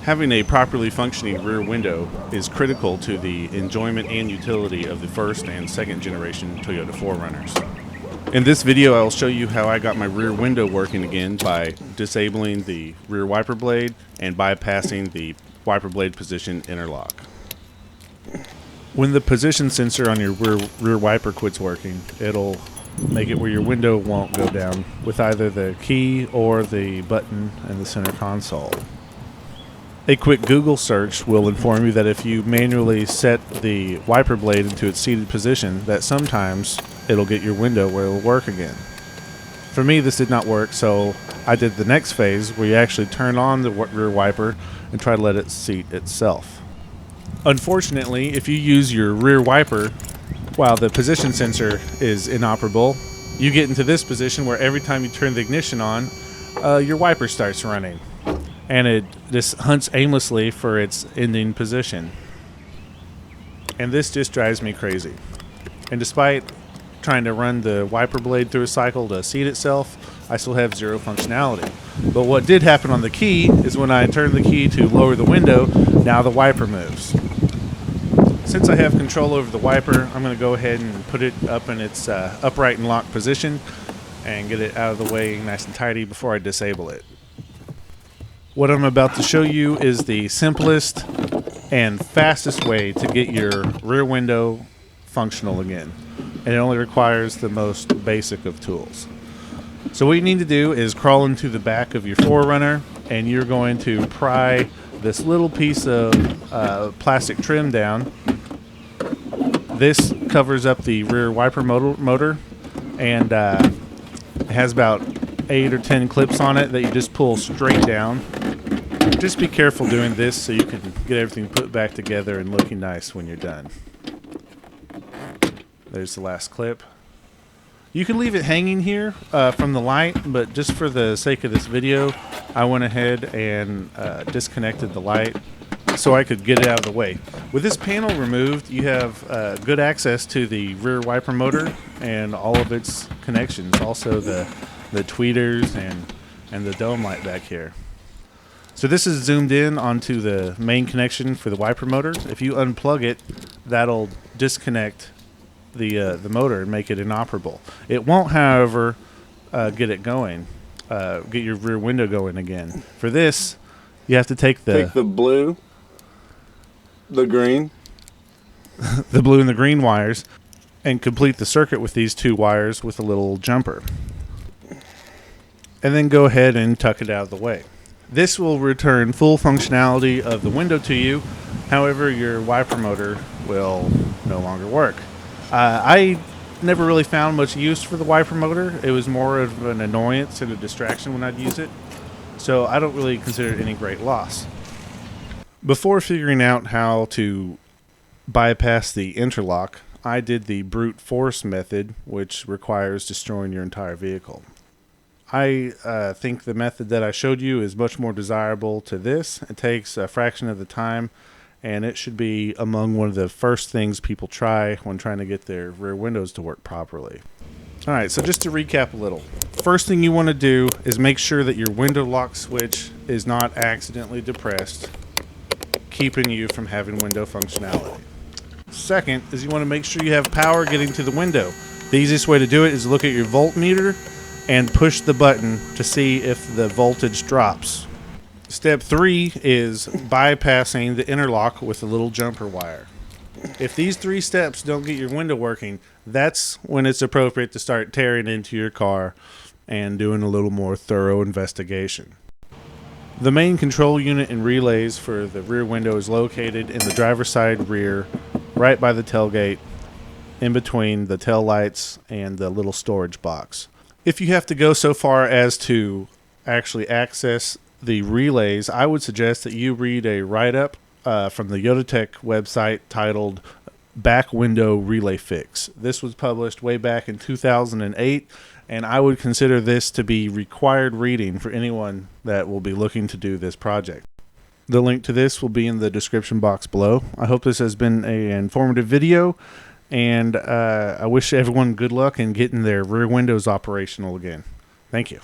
Having a properly functioning rear window is critical to the enjoyment and utility of the first and second generation Toyota 4Runners. In this video, I'll show you how I got my rear window working again by disabling the rear wiper blade and bypassing the wiper blade position interlock. When the position sensor on your rear wiper quits working, it'll make it where your window won't go down with either the key or the button in the center console. A quick Google search will inform you that if you manually set the wiper blade into its seated position, that sometimes it'll get your window where it'll work again. For me, this did not work, so I did the next phase where you actually turn on the rear wiper and try to let it seat itself. Unfortunately, if you use your rear wiper while the position sensor is inoperable, you get into this position where every time you turn the ignition on, your wiper starts running. And it just hunts aimlessly for its ending position. And this just drives me crazy. And despite trying to run the wiper blade through a cycle to seat itself, I still have zero functionality. But what did happen on the key is when I turned the key to lower the window, now the wiper moves. Since I have control over the wiper, I'm going to go ahead and put it up in its upright and locked position and get it out of the way nice and tidy before I disable it. What I'm about to show you is the simplest and fastest way to get your rear window functional again. And it only requires the most basic of tools. So what you need to do is crawl into the back of your 4Runner, and you're going to pry this little piece of plastic trim down. This covers up the rear wiper motor and it has about 8 or 10 clips on it that you just pull straight down. Just be careful doing this so you can get everything put back together and looking nice when you're done. There's the last clip. You can leave it hanging here from the light, but just for the sake of this video, I went ahead and disconnected the light so I could get it out of the way. With this panel removed, you have good access to the rear wiper motor and all of its connections, also the tweeters and the dome light back here. So this is zoomed in onto the main connection for the wiper motor. If you unplug it, that'll disconnect the motor and make it inoperable. It won't, however, get it going, get your rear window going again. For this, you have to take the blue, the green, the blue and the green wires, and complete the circuit with these two wires with a little jumper. And then go ahead and tuck it out of the way. This will return full functionality of the window to you. However, your wiper motor will no longer work. I never really found much use for the wiper motor. It was more of an annoyance and a distraction when I'd use it. So I don't really consider it any great loss. Before figuring out how to bypass the interlock, I did the brute force method, which requires destroying your entire vehicle. I think the method that I showed you is much more desirable to this. It takes a fraction of the time, and it should be among one of the first things people try when trying to get their rear windows to work properly. Alright, so just to recap a little. First thing you want to do is make sure that your window lock switch is not accidentally depressed, keeping you from having window functionality. Second is you want to make sure you have power getting to the window. The easiest way to do it is look at your voltmeter and push the button to see if the voltage drops. Step 3 is bypassing the interlock with a little jumper wire. If these 3 steps don't get your window working, that's when it's appropriate to start tearing into your car and doing a little more thorough investigation. The main control unit and relays for the rear window is located in the driver's side rear, right by the tailgate, in between the tail lights and the little storage box. If you have to go so far as to actually access the relays, I would suggest that you read a write-up from the Huttash website titled Back Window Relay Fix. This was published way back in 2008, and I would consider this to be required reading for anyone that will be looking to do this project. The link to this will be in the description box below. I hope this has been an informative video, and I wish everyone good luck in getting their rear windows operational again. Thank you.